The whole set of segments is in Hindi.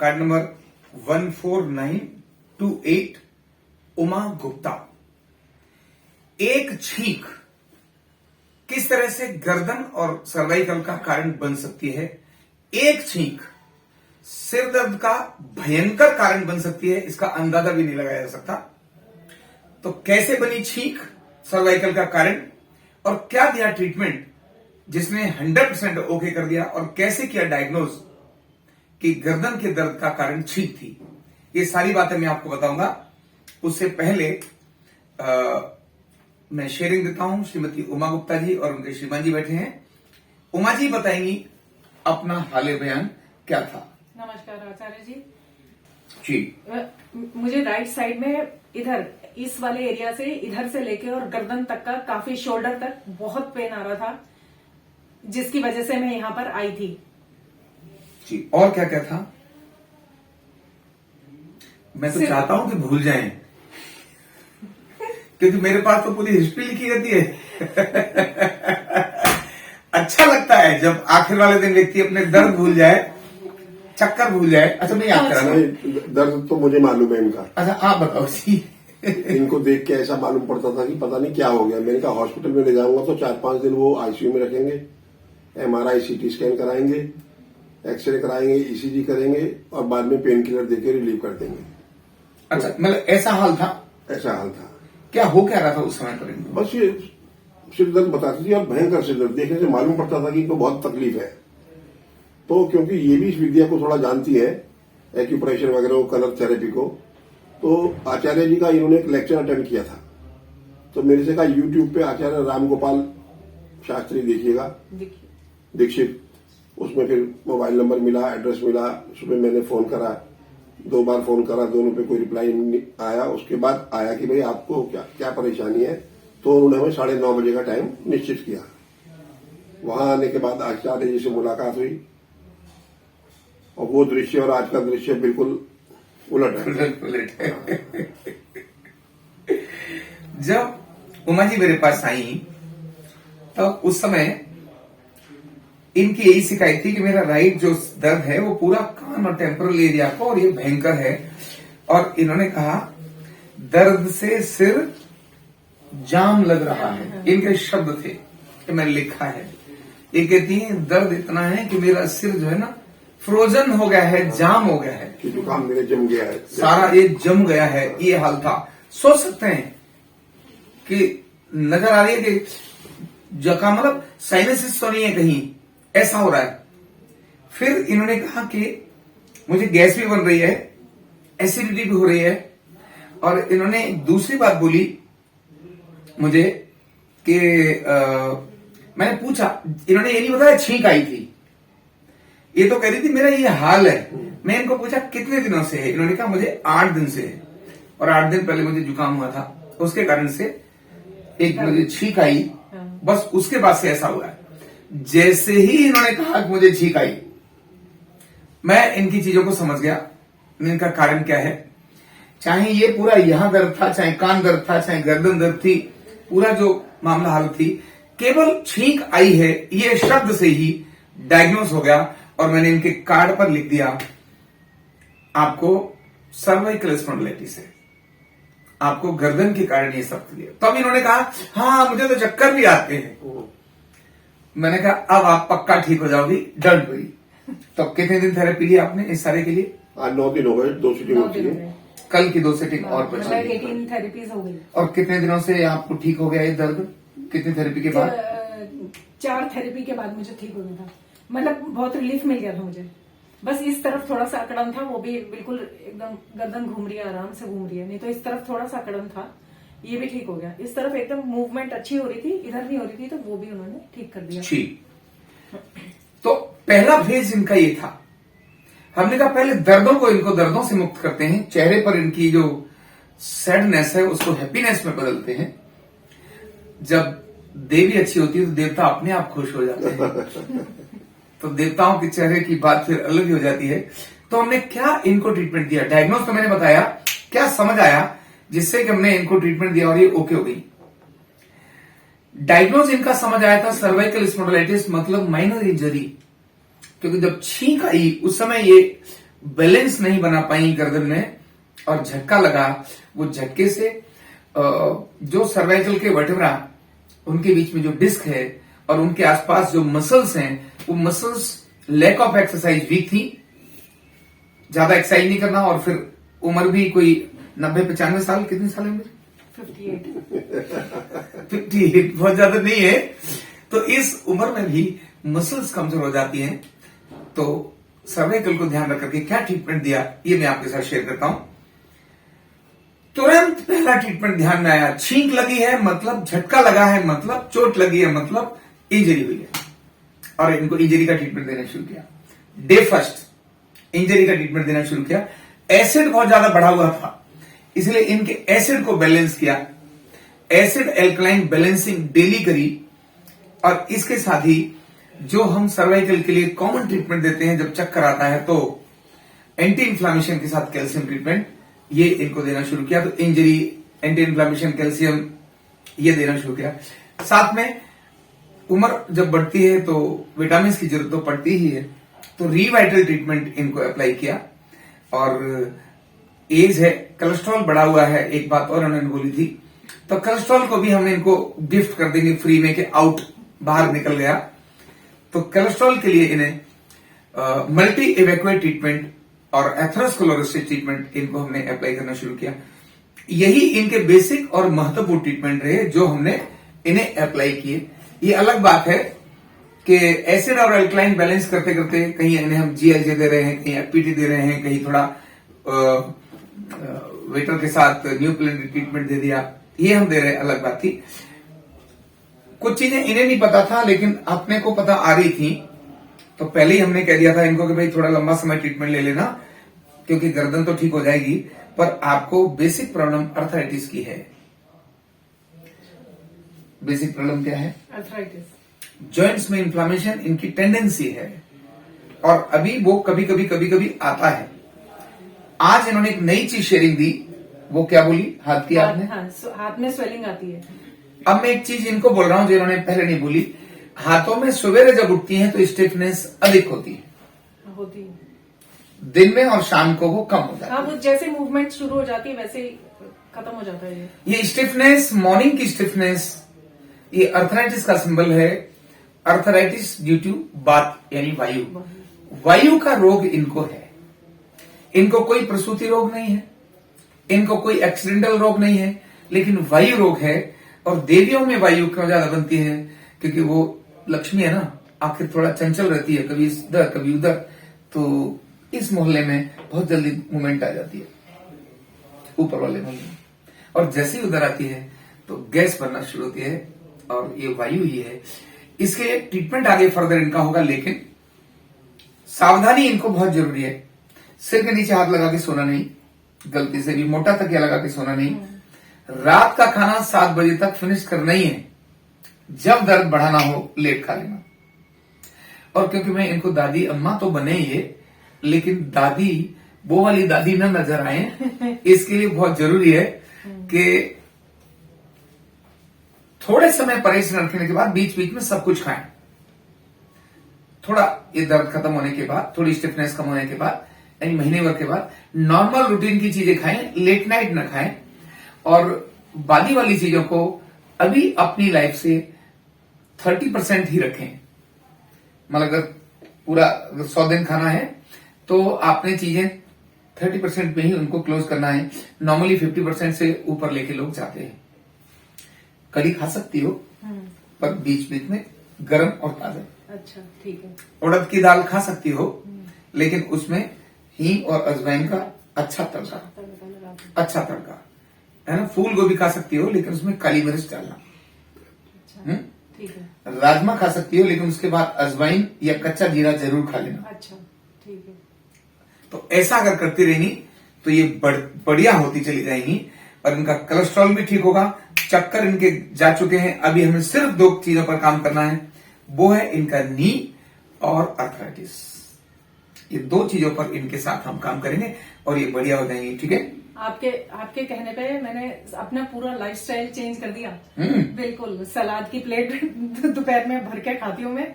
Card number 14928 Uma Gupta. एक छींक किस तरह से गर्दन और सर्वाइकल का कारण बन सकती है, एक छींक सिर दर्द का भयंकर कारण बन सकती है, इसका अंदाजा भी नहीं लगाया जा सकता। तो कैसे बनी छींक सर्वाइकल का कारण और क्या दिया ट्रीटमेंट जिसने 100% ओके कर दिया, और कैसे किया डायग्नोज कि गर्दन के दर्द का कारण छींक थी, ये सारी बातें मैं आपको बताऊंगा। उससे पहले मैं शेयरिंग देता हूं। श्रीमती उमा गुप्ता जी और उनके श्रीमान जी बैठे हैं। उमा जी बताएंगी अपना हाल बयान क्या था। नमस्कार आचार्य जी। जी, मुझे राइट साइड में इधर इस वाले एरिया से इधर से लेके और गर्दन तक का काफी शोल्डर तक बहुत पेन आ रहा था, जिसकी वजह से मैं यहाँ पर आई थी। जी, और क्या क्या था? मैं तो चाहता हूं कि भूल जाएं, क्योंकि मेरे पास तो पूरी हिस्ट्री लिखी रहती है। अच्छा लगता है जब आखिर वाले दिन व्यक्ति अपने दर्द भूल जाए, चक्कर भूल जाए। अच्छा, मैं याद करा। दर्द तो मुझे मालूम है इनका। अच्छा, आप बताओ जी। इनको देख के ऐसा मालूम पड़ता था कि पता नहीं क्या हो गया। मैंने कहा हॉस्पिटल में ले जाऊंगा तो 4-5 दिन वो आईसीयू में रखेंगे, MRI CT स्कैन कराएंगे, एक्सरे कराएंगे, ECG करेंगे और बाद में पेन किलर देके रिलीव कर देंगे। अच्छा, मतलब ऐसा हाल था? ऐसा हाल था। क्या हो क्या रहा था उस समय पर? बस ये सिर दर्द बताती थी और भयंकर सिर दर्द। देखने से मालूम पड़ता था कि इनको बहुत तकलीफ है। तो क्योंकि ये भी इस विद्या को थोड़ा जानती है, एक्यूप्रेशर वगैरह, कलर थेरेपी को, तो आचार्य जी का इन्होंने एक लेक्चर अटेंड किया था। तो मेरे से कहा यूट्यूब पे आचार्य रामगोपाल शास्त्री देखिएगा, दीक्षित। उसमें फिर मोबाइल नंबर मिला, एड्रेस मिला। सुबह मैंने फोन करा, 2 बार फोन करा, दोनों पे कोई रिप्लाई नहीं आया। उसके बाद आया कि भाई आपको क्या क्या परेशानी है। तो उन्होंने हमें 9:30 बजे का टाइम निश्चित किया। वहां आने के बाद आचार्य जी से मुलाकात हुई और वो दृश्य और आज का दृश्य बिल्कुल उलट है। जब उमा जी मेरे पास आई तो उस समय इनकी यही शिकायत थी कि मेरा राइट जो दर्द है वो पूरा कान और टेम्पोरल एरिया को, और ये भयंकर है। और इन्होंने कहा दर्द से सिर जाम लग रहा है, इनके शब्द थे कि मैंने लिखा है। ये कहती है दर्द इतना है कि मेरा सिर जो है ना फ्रोजन हो गया है, जाम हो गया है, जुकाम मेरे जम गया है, सारा ये जम गया है। ये हाल था। सोच सकते हैं कि नजर आ रही है कि जुकाम मतलब साइनसिस तो नहीं है कहीं, ऐसा हो रहा है। फिर इन्होंने कहा कि मुझे गैस भी बन रही है, एसिडिटी भी हो रही है। और इन्होंने दूसरी बात बोली मुझे कि मैंने पूछा, इन्होंने ये नहीं बताया छींक आई थी, ये तो कह रही थी मेरा ये हाल है। मैं इनको पूछा कितने दिनों से है, इन्होंने कहा मुझे 8 दिन से है, और 8 दिन पहले मुझे जुकाम हुआ था, उसके कारण से एक मुझे छींक आई, बस उसके बाद से ऐसा हुआ है। जैसे ही इन्होंने कहा कि मुझे छींक आई, मैं इनकी चीजों को समझ गया, इनका कारण क्या है। चाहे ये पूरा यहां दर्द था, चाहे कान दर्द था, चाहे गर्दन दर्द थी, पूरा जो मामला हाल थी, केवल छींक आई है ये शब्द से ही डायग्नोस हो गया। और मैंने इनके कार्ड पर लिख दिया आपको सर्वाइकल स्पॉन्डिलाइटिस है, आपको गर्दन के कारण ये सब दिया। तो अब इन्होंने कहा हाँ मुझे तो चक्कर भी आते हैं। मैंने कहा अब आप पक्का ठीक हो जाओगी, डोंट वरी। तो कितने दिन थेरेपी ली आपने इस सारे के लिए? आज 9 दिन हो गए, 2 सिटिंग होती है। कल की 2 सिटिंग और बची। 18 थेरेपीज हो गई। और कितने दिनों से आपको ठीक हो गया ये दर्द? कितनी थेरेपी के बाद? 4 थेरेपी के बाद मुझे ठीक हो गया था। मतलब बहुत रिलीफ मिल गया था मुझे। बस इस तरफ थोड़ा सा अकड़न था, वो भी बिल्कुल एकदम गर्दन घूम रही है, आराम से घूम रही है। नहीं तो इस तरफ थोड़ा सा अकड़न था, ये भी ठीक हो गया। इस तरफ एकदम मूवमेंट अच्छी हो रही थी, इधर नहीं हो रही थी, तो वो भी उन्होंने ठीक कर दिया। ठीक। तो पहला फेज इनका ये था। हमने कहा पहले दर्दों को, इनको दर्दों से मुक्त करते हैं, चेहरे पर इनकी जो सैडनेस है उसको हैप्पीनेस में बदलते हैं। जब देवी अच्छी होती है तो देवता अपने आप खुश हो जाते हैं। तो देवताओं के चेहरे की बात फिर अलग ही हो जाती है। तो हमने क्या इनको ट्रीटमेंट दिया, डायग्नोज तो मैंने बताया, क्या समझ आया जिससे कि हमने इनको ट्रीटमेंट दिया और ये ओके हो गई। डायग्नोज इनका समझ आया था सर्वाइकल स्पॉन्डिलाइटिस मतलब माइनर इंजरी, क्योंकि जब छींक आई उस समय ये बैलेंस नहीं बना पाई गर्दन में और झटका लगा, वो झटके से जो सर्वाइकल के वर्टेब्रा, उनके बीच में जो डिस्क है और उनके आसपास जो मसल्स हैं, वो muscles lack of exercise, weak थी, ज्यादा एक्सरसाइज नहीं करना, और फिर उम्र भी कोई 90-95 साल, कितनी साल है उम्र? 58 बहुत ज्यादा नहीं है। तो इस उम्र में भी मसल्स कमजोर हो जाती हैं। तो सर्वाइकल को ध्यान रख करके क्या ट्रीटमेंट दिया, ये मैं आपके साथ शेयर करता हूं। तुरंत पहला ट्रीटमेंट ध्यान में आया, छींक लगी है मतलब, झटका लगा है मतलब, चोट लगी है मतलब इंजरी हुई है, और इनको इंजरी का ट्रीटमेंट देना शुरू किया। डे फर्स्ट इंजरी का ट्रीटमेंट देना शुरू किया। एसिड बहुत ज्यादा बढ़ा हुआ था, इसलिए इनके एसिड को बैलेंस किया, एसिड एल्कलाइन बैलेंसिंग डेली करी। और इसके साथ ही जो हम सर्वाइकल के लिए कॉमन ट्रीटमेंट देते हैं जब चक्कर आता है, तो एंटी इन्फ्लामेशन के साथ कैल्शियम ट्रीटमेंट, ये इनको देना शुरू किया। तो इंजरी, एंटी इन्फ्लामेशन, कैल्शियम, ये देना शुरू किया। साथ में उम्र जब बढ़ती है तो विटामिन की जरूरत तो पड़ती ही है, तो रीवाइटल ट्रीटमेंट इनको अप्लाई किया। और एज है, कोलेस्ट्रॉल बढ़ा हुआ है, एक बात और उन्होंने बोली थी, तो कोलेस्ट्रॉल को भी हम इनको गिफ्ट कर देंगे फ्री में, कि आउट, बाहर निकल गया। तो कोलेस्ट्रॉल के लिए इन्हें मल्टी इवैक्यूएट ट्रीटमेंट और एथेरोस्क्लेरोसिस ट्रीटमेंट इनको हमने अप्लाई करना शुरू किया। यही इनके बेसिक और महत्वपूर्ण ट्रीटमेंट रहे जो हमने इन्हें अप्लाई किए। ये अलग बात है कि एसिड और अल्कलाइन बैलेंस करते करते कहीं इन्हें हम जीएलजे दे रहे हैं, कहीं एफपीटी दे रहे हैं, कहीं थोड़ा वेटर के साथ न्यू प्लेनरी ट्रीटमेंट दे दिया, ये हम दे रहे हैं, अलग बात थी। कुछ चीजें इन्हें नहीं पता था लेकिन अपने को पता आ रही थी, तो पहले ही हमने कह दिया था इनको कि भाई थोड़ा लंबा समय ट्रीटमेंट ले लेना, क्योंकि गर्दन तो ठीक हो जाएगी, पर आपको बेसिक प्रॉब्लम अर्थराइटिस की है। बेसिक प्रॉब्लम क्या है? अर्थराइटिस। जॉइंट्स में इन्फ्लामेशन इनकी टेंडेंसी है, और अभी वो कभी कभी आता है। आज इन्होंने एक नई चीज शेयरिंग दी, वो क्या बोली? हाथ की आपने? हाँ, हाथ में स्वेलिंग आती है। अब मैं एक चीज इनको बोल रहा हूं जो इन्होंने पहले नहीं बोली। हाथों में सवेरे जब उठती हैं तो स्टिफनेस अधिक होती है, होती है, दिन में और शाम को वो कम हो जाती है। हाँ, वो जैसे मूवमेंट शुरू हो जाती है वैसे ही खत्म हो जाता है। ये स्टिफनेस, मॉर्निंग की स्टिफनेस, ये अर्थराइटिस का सिंबल है। अर्थराइटिस ड्यू टू बात, यानी वायु। वायु का रोग इनको है। इनको कोई प्रसूति रोग नहीं है, इनको कोई एक्सीडेंटल रोग नहीं है, लेकिन वायु रोग है। और देवियों में वायु क्यों ज्यादा बनती है? क्योंकि वो लक्ष्मी है ना, आखिर थोड़ा चंचल रहती है, कभी इधर कभी उधर, तो इस मोहल्ले में बहुत जल्दी मूवमेंट आ जाती है, ऊपर वाले मोहल्ले में। और जैसे ही उधर आती है तो गैस बनना शुरू होती है, और ये वायु ही है। इसके लिए ट्रीटमेंट आगे फर्दर इनका होगा, लेकिन सावधानी इनको बहुत जरूरी है। सिर के नीचे हाथ लगा के सोना नहीं, गलती से भी मोटा तकिया लगा के सोना नहीं। रात का खाना 7 बजे तक फिनिश करना ही है, जब दर्द बढ़ाना हो लेट खा लेना। और क्योंकि मैं इनको दादी अम्मा तो बने ही है, लेकिन दादी वो वाली दादी न नजर आए, इसके लिए बहुत जरूरी है कि थोड़े समय परहेज रखने के बाद बीच बीच में सब कुछ खाएं। थोड़ा ये दर्द खत्म होने के बाद, थोड़ी स्टिफनेस कम होने के बाद, यानी महीने भर के बाद नॉर्मल रूटीन की चीजें खाएं, लेट नाइट न खाएं। और बादी वाली चीजों को अभी अपनी लाइफ से 30% ही रखें। मतलब अगर पूरा 100 दिन खाना है तो आपने चीजें 30% में ही उनको क्लोज करना है। नॉर्मली 50% से ऊपर लेके लोग जाते हैं। कड़ी खा सकती हो, पर बीच बीच में गर्म और ताजा। अच्छा, ठीक है। उड़द की दाल खा सकती हो, लेकिन उसमें हींग और अजवाइन का अच्छा तड़का है ना। फूल गोभी खा सकती हो, लेकिन उसमें काली मिर्च डालना। अच्छा, ठीक है। राजमा खा सकती हो, लेकिन उसके बाद अजवाइन या कच्चा जीरा जरूर खा लेना। अच्छा, ठीक है। तो ऐसा अगर करती रहेंगी तो ये बढ़िया होती चली जाएंगी, और इनका कोलेस्ट्रॉल भी ठीक होगा। चक्कर इनके जा चुके हैं, अभी हमें सिर्फ 2 चीजों पर काम करना है, वो है इनका नी और अर्थराइटिस। ये 2 चीजों पर इनके साथ हम काम करेंगे और ये बढ़िया हो जाएंगे। ठीक है। आपके कहने पे मैंने अपना पूरा लाइफस्टाइल चेंज कर दिया। बिल्कुल, सलाद की प्लेट दोपहर में भर के खाती हूँ मैं,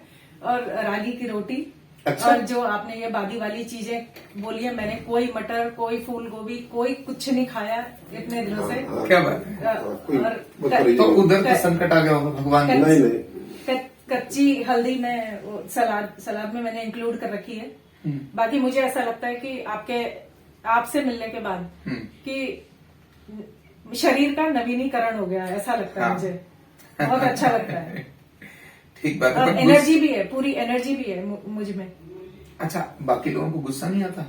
और रागी की रोटी, अच्छा। और जो आपने ये बादी वाली चीजें बोली है, मैंने कोई मटर, कोई फूल गोभी, कोई कुछ नहीं खाया इतने दिनों से। क्या बात है। और तो उधर तो संकट आ गया होगा भगवान की। नहीं कच्ची हल्दी में वो सलाद में मैंने इंक्लूड कर रखी है। बाकी मुझे ऐसा लगता है कि आपसे मिलने के बाद कि शरीर का नवीनीकरण हो गया, ऐसा लगता है मुझे। बहुत अच्छा लगता है। ठीक बात है। और एनर्जी भी है, पूरी एनर्जी भी है मुझ में। अच्छा, बाकी लोगों को गुस्सा नहीं आता?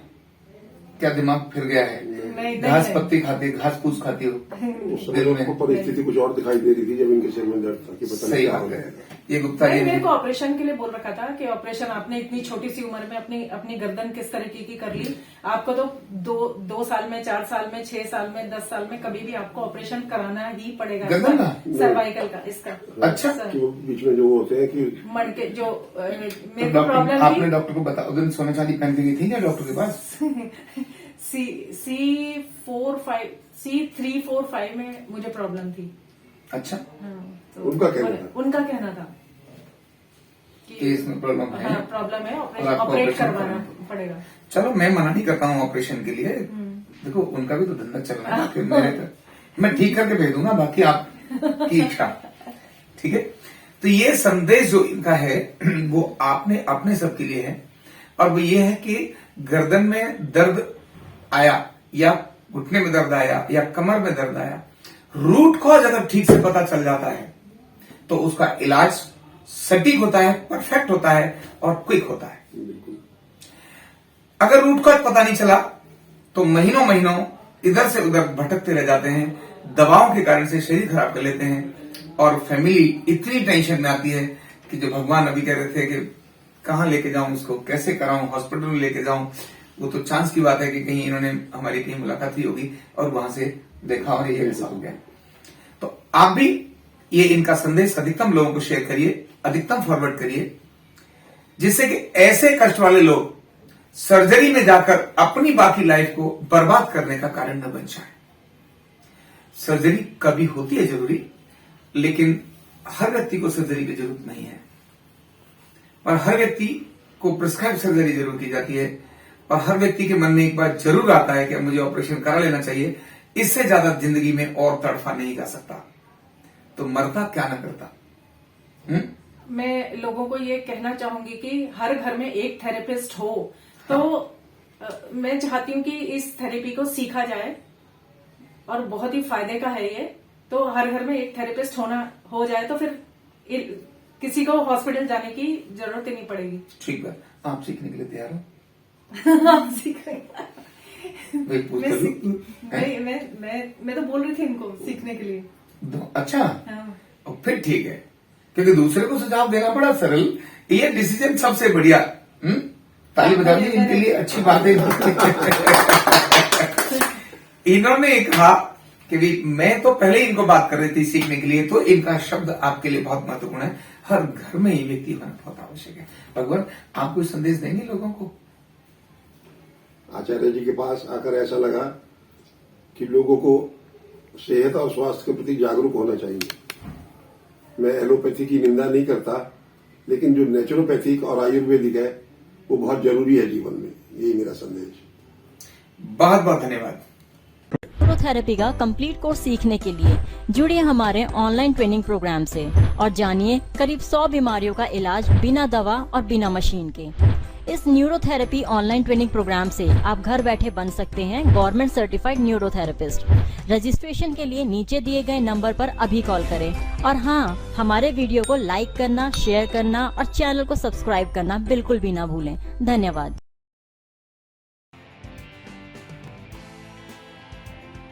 क्या दिमाग फिर गया है? नहीं, घास नहीं। पत्ती खाती, घास फूस खाती हो? उस समय उनको परिस्थिति कुछ और दिखाई दे रही थी जब इनके सिर में दर्द था कि पता नहीं सही क्या हो बात गया। है। ये गुप्ता जी मेरे ने को ऑपरेशन के लिए बोल रखा था कि ऑपरेशन आपने इतनी छोटी सी उम्र में अपनी गर्दन किस तरीके की कर ली, आपको तो 2 साल में, 4 साल में, 6 साल में, 10 साल में कभी भी आपको ऑपरेशन कराना ही पड़ेगा। गर्दन का? सर्वाइकल का, इसका। अच्छा। कि वो बीच में जो होते हैं कि मणके जो मेरे तो को प्रॉब्लम आपने डॉक्टर को बता, उस दिन सोना चांदी पहन के गई थी क्या डॉक्टर के पास? C345 में मुझे प्रॉब्लम थी। अच्छा। हाँ, तो उनका कहना था? उनका कहना था कि इसमें प्रॉब्लम है। हाँ, प्रॉब्लम है, और आपको ऑपरेट ऑपरेशन करवाना करना पड़ेगा। चलो, मैं मना नहीं करता हूँ ऑपरेशन के लिए। देखो, उनका भी तो धंधा चल रहा है। बाकी मेरे तो मैं ठीक करके भेज दूंगा, बाकी आपकी इच्छा। ठीक है। तो ये संदेश जो इनका है वो आपने अपने सबके लिए है, और वो ये है कि गर्दन में दर्द आया या घुटने में दर्द आया या कमर में दर्द आया, रूट कॉज अगर ठीक से पता चल जाता है तो उसका इलाज सटीक होता है, परफेक्ट होता है और क्विक होता है। अगर रूट कॉज पता नहीं चला तो महीनों महीनों इधर से उधर भटकते रह जाते हैं, दवाओं के कारण से शरीर खराब कर लेते हैं, और फैमिली इतनी टेंशन में आती है कि जो भगवान अभी कह रहे थे कि कहां लेके जाऊं उसको, कैसे कराऊं, हॉस्पिटल में लेके जाऊं, वो तो चांस की बात है कि कहीं इन्होंने हमारी कहीं मुलाकात ही होगी और वहां से देखा और ये ऐसा हो गया। तो आप भी ये इनका संदेश अधिकतम लोगों को शेयर करिए, अधिकतम फॉरवर्ड करिए, जिससे कि ऐसे कष्ट वाले लोग सर्जरी में जाकर अपनी बाकी लाइफ को बर्बाद करने का कारण न बन जाए। सर्जरी कभी होती है जरूरी, लेकिन हर व्यक्ति को सर्जरी की जरूरत नहीं है, और हर व्यक्ति को प्रिस्क्राइब सर्जरी जरूर की जाती है, और हर व्यक्ति के मन में एक बार जरूर आता है कि मुझे ऑपरेशन करा लेना चाहिए, इससे ज्यादा जिंदगी में और तड़फा नहीं जा सकता। तो मरता क्या ना करता। मैं लोगों को ये कहना चाहूंगी कि हर घर में एक थेरेपिस्ट हो, तो मैं चाहती हूँ कि इस थेरेपी को सीखा जाए, और बहुत ही फायदे का है ये। तो हर घर में एक थेरेपिस्ट हो जाए तो फिर किसी को हॉस्पिटल जाने की जरूरत ही नहीं पड़ेगी। ठीक है। आप सीखने के लिए तैयार हो? आप सीख रहे हैं। वही पूछ कर लूं। मैं तो बोल रही थी इनको सीखने के लिए। अच्छा। हाँ। और फिर ठीक है, क्योंकि दूसरे को सुझाव देना बड़ा सरल, ये डिसीजन सबसे बढ़िया। ताली बजा दी इनके लिए, अच्छी बात है। इन्होंने कहा कि भी मैं तो पहले ही इनको बात कर रही थी सीखने के लिए, तो इनका शब्द आपके लिए बहुत महत्वपूर्ण है। हर घर में ये व्यक्ति होना बहुत आवश्यक है। भगवान, आप कोई संदेश देंगे लोगों को? आचार्य जी के पास आकर ऐसा लगा कि लोगों को सेहत और स्वास्थ्य के प्रति जागरूक होना चाहिए। मैं एलोपैथी की निंदा नहीं करता, लेकिन जो नेचुरोपैथिक और आयुर्वेदिक है वो बहुत जरूरी है जीवन में। यही मेरा संदेश। बहुत बहुत धन्यवाद। न्यूरोथेरेपी का कंप्लीट कोर्स सीखने के लिए जुड़िए हमारे ऑनलाइन ट्रेनिंग प्रोग्राम से और जानिए करीब 100 बीमारियों का इलाज बिना दवा और बिना मशीन के। इस न्यूरोथेरेपी ऑनलाइन ट्रेनिंग प्रोग्राम से आप घर बैठे बन सकते हैं गवर्नमेंट सर्टिफाइड न्यूरोथेरेपिस्ट। रजिस्ट्रेशन के लिए नीचे दिए गए नंबर पर अभी कॉल करें, और हाँ, हमारे वीडियो को लाइक करना, शेयर करना और चैनल को सब्सक्राइब करना बिल्कुल भी ना भूलें। धन्यवाद।